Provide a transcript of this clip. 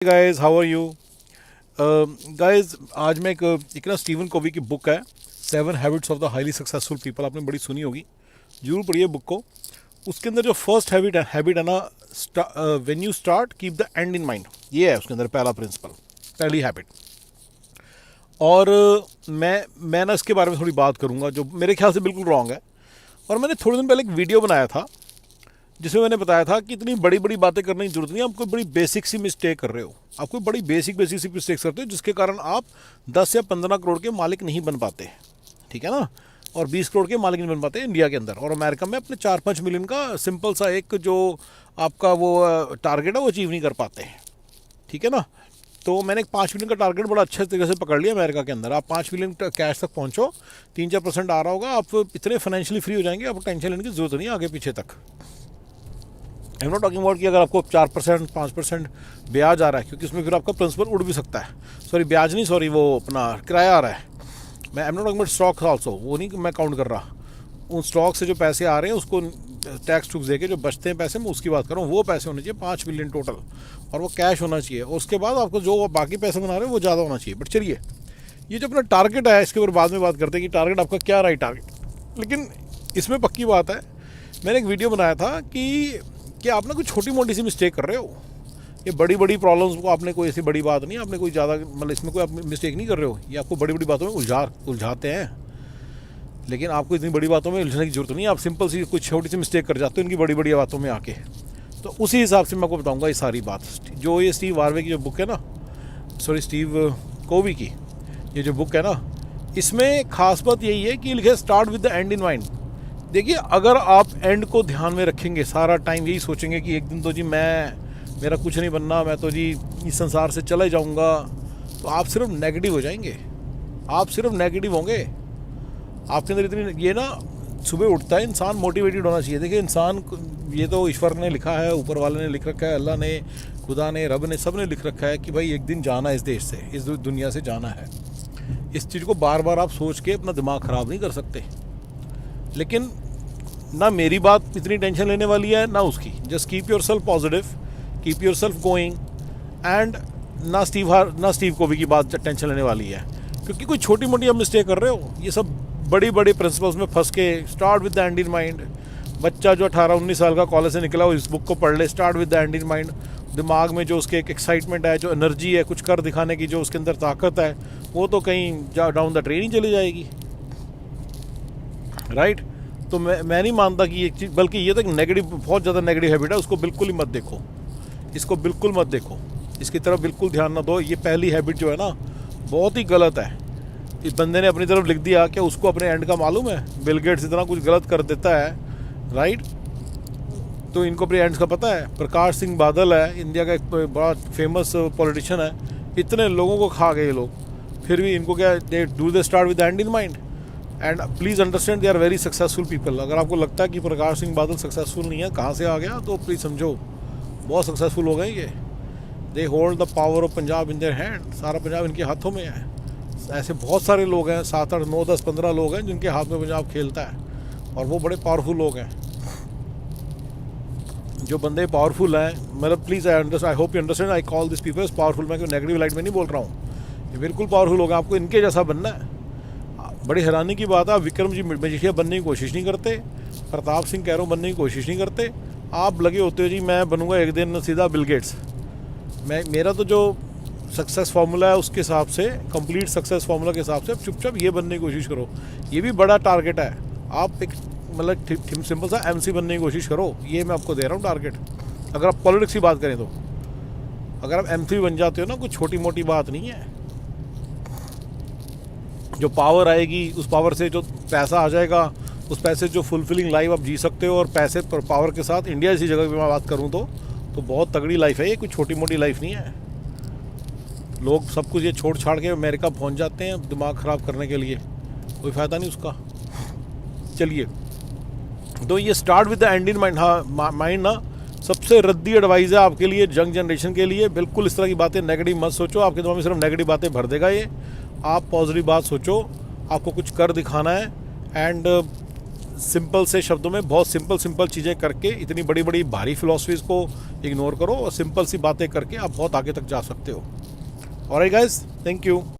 Guys, how are you? Guys, आज मैं एक ना स्टीवन कोवी की बुक है, 7 habits of the highly successful people. आपने बड़ी सुनी होगी, जरूर पढ़िए बुक को। उसके अंदर जो फर्स्ट हैबिट है ना, when you start keep the end in mind, ये है उसके अंदर पहला प्रिंसिपल, पहली हैबिट। और मैं ना इसके बारे में थोड़ी बात करूँगा जो मेरे ख्याल से बिल्कुल रॉन्ग है। और मैंने थोड़े दिन पहले एक वीडियो बनाया था जिसमें मैंने बताया था कि इतनी बड़ी बड़ी बातें करने की जरूरत नहीं, आप कोई बड़ी बेसिक सी मिस्टेक कर रहे हो, आप कोई बड़ी बेसिक सी मिस्टेक करते हो जिसके कारण आप 10 या 15 करोड़ के मालिक नहीं बन पाते, ठीक है ना, और 20 करोड़ के मालिक नहीं बन पाते इंडिया के अंदर। और अमेरिका में अपने 4-5 मिलियन का सिंपल सा एक जो आपका वो टारगेट है वो अचीव नहीं कर पाते, ठीक है ना। तो मैंने एक 5 मिलियन का टारगेट बड़ा अच्छे तरीके से पकड़ लिया अमेरिका के अंदर। आप 5 मिलियन कैश तक पहुँचो, 3-4% आ रहा होगा, आप इतने फाइनेंशियली फ्री हो जाएंगे, आपको टेंशन लेने की जरूरत नहीं आगे पीछे तक। I am not talking about कि अगर आपको 4% 5% ब्याज आ रहा है, क्योंकि उसमें फिर आपका प्रिंसिपल उड़ भी सकता है। सॉरी, ब्याज नहीं, सॉरी, वो अपना किराया आ रहा है। मैं I am not talking about stock also, वो नहीं मैं काउंट कर रहा। उन स्टॉक से जो पैसे आ रहे हैं उसको टैक्स टूक्स देके जो बचते हैं पैसे, मैं उसकी बात कर रहा हूँ। वो पैसे होने चाहिए 5 मिलियन टोटल, और वो कैश होना चाहिए। और उसके बाद आपको जो बाकी पैसे बना रहे हैं वो ज़्यादा होना चाहिए। बट चलिए, ये जो अपना टारगेट है इसके ऊपर बाद में बात करते हैं कि टारगेट आपका क्या रहा है टारगेट। लेकिन इसमें पक्की बात है, मैंने एक वीडियो बनाया था कि आप ना कोई छोटी मोटी सी मिस्टेक कर रहे हो। ये बड़ी बड़ी प्रॉब्लम्स को आपने कोई ऐसी बड़ी बात नहीं, आपने कोई ज़्यादा मतलब इसमें कोई आप मिस्टेक नहीं कर रहे हो। ये आपको बड़ी बड़ी बातों में उलझाते हैं, लेकिन आपको इतनी बड़ी बातों में उलझने की जरूरत नहीं है। आप सिंपल सी कुछ छोटी सी मिस्टेक कर जाते हो इनकी बड़ी बड़ी बातों में आके। तो उसी हिसाब से मैं आपको बताऊँगा ये सारी बात। जो ये स्टीव हार्वे की जो बुक है ना, सॉरी स्टीव कोवी की ये जो बुक है ना, इसमें खास बात यही है कि लिखे start with the end in mind. देखिए, अगर आप एंड को ध्यान में रखेंगे, सारा टाइम यही सोचेंगे कि एक दिन तो जी मेरा कुछ नहीं बनना, मैं तो जी इस संसार से चले जाऊंगा, तो आप सिर्फ नेगेटिव हो जाएंगे, आप सिर्फ नेगेटिव होंगे। आपके अंदर इतनी ये ना, सुबह उठता है इंसान मोटिवेटेड होना चाहिए। देखिए इंसान, ये तो ईश्वर ने लिखा है, ऊपर वाले ने लिख रखा है, अल्लाह ने, खुदा ने, रब ने, सब ने लिख रखा है कि भाई एक दिन जाना है इस देश से, इस दुनिया से जाना है। इस चीज़ को बार बार आप सोच के अपना दिमाग ख़राब नहीं कर सकते। लेकिन ना मेरी बात इतनी टेंशन लेने वाली है ना उसकी। Just keep your self positive, keep your self going, and ना स्टीव कोवी की बात टेंशन लेने वाली है, क्योंकि कोई छोटी मोटी आप मिस्टेक कर रहे हो। ये सब बड़ी बड़ी प्रिंसिपल्स में फंस के start with the end in mind. बच्चा जो 18-19 साल का कॉलेज से निकला हो, इस बुक को पढ़ ले, start with the end in mind. दिमाग में जो उसके एक एक्साइटमेंट है, जो एनर्जी है, कुछ कर दिखाने की जो उसके अंदर ताकत है, वो तो कहीं डाउन द ट्रेन ही चली जाएगी, राइट। तो मैं नहीं मानता कि एक चीज़, बल्कि ये तो एक नेगेटिव, बहुत ज़्यादा नेगेटिव हैबिट है, उसको बिल्कुल ही मत देखो, इसको बिल्कुल मत देखो, इसकी तरफ बिल्कुल ध्यान ना दो। ये पहली हैबिट जो है ना, बहुत ही गलत है। इस बंदे ने अपनी तरफ लिख दिया कि उसको अपने एंड का मालूम है। बिल गेट्स इतना कुछ गलत कर देता है, राइट, तो इनको अपने एंड्स का पता है। प्रकाश सिंह बादल है, इंडिया का एक बड़ा फेमस पॉलिटिशियन है, इतने लोगों को खा गए लोग, फिर भी इनको क्या, they do they start with end in mind. And please understand, they are very successful people. अगर आपको लगता है कि प्रकाश सिंह बादल सक्सेसफुल नहीं है, कहाँ से आ गया, तो प्लीज़ समझो बहुत सक्सेसफुल हो गए ये। They hold the power of Punjab in their hand, सारा पंजाब इनके हाथों में है। ऐसे बहुत सारे लोग हैं, 7, 8, 9, 10, 15 लोग हैं जिनके हाथ में पंजाब खेलता है, और वो बड़े पावरफुल लोग हैं। जो बंदे पावरफुल हैं, मतलब please I hope you understand, I call this people powerful. मैं कोई नेगेटिव लाइट में नहीं बोल रहा हूँ, ये बिल्कुल पावरफुल लोग हैं, आपको इनके जैसा बनना है। बड़ी हैरानी की बात है, आप विक्रम जी मजिठिया बनने की कोशिश नहीं करते, प्रताप सिंह कैरो बनने की कोशिश नहीं करते। आप लगे होते हो जी मैं बनूंगा एक दिन सीधा बिल गेट्स। मेरा तो जो सक्सेस फार्मूला है उसके हिसाब से, कंप्लीट सक्सेस फार्मूला के हिसाब से चुपचाप ये बनने की कोशिश करो। ये भी बड़ा टारगेट है, आप एक मतलब सिंपल सा MC बनने की कोशिश करो, ये मैं आपको दे रहा हूँ टारगेट। अगर आप पॉलिटिक्स की बात करें तो अगर आप M3 बन जाते हो ना, कोई छोटी मोटी बात नहीं है। जो पावर आएगी, उस पावर से जो पैसा आ जाएगा, उस पैसे जो फुलफिलिंग लाइफ आप जी सकते हो, और पैसे पर पावर के साथ इंडिया जैसी जगह की मैं बात करूँ तो बहुत तगड़ी लाइफ है ये, कोई छोटी मोटी लाइफ नहीं है। लोग सब कुछ ये छोड़ छाड़ के अमेरिका पहुंच जाते हैं दिमाग ख़राब करने के लिए, कोई फ़ायदा नहीं उसका। चलिए, तो ये start with the end in mind. हाँ, माइंड ना सबसे रद्दी एडवाइस है आपके लिए, यंग जनरेशन के लिए। बिल्कुल इस तरह की बातें नेगेटिव मत सोचो, आपके दिमाग में सिर्फ नेगेटिव बातें भर देगा ये। आप पॉजिटिव बात सोचो, आपको कुछ कर दिखाना है, एंड सिंपल से शब्दों में बहुत सिंपल चीज़ें करके इतनी बड़ी बड़ी भारी फिलॉसफीज़ को इग्नोर करो और सिंपल सी बातें करके आप बहुत आगे तक जा सकते हो। Alright guys, thank you.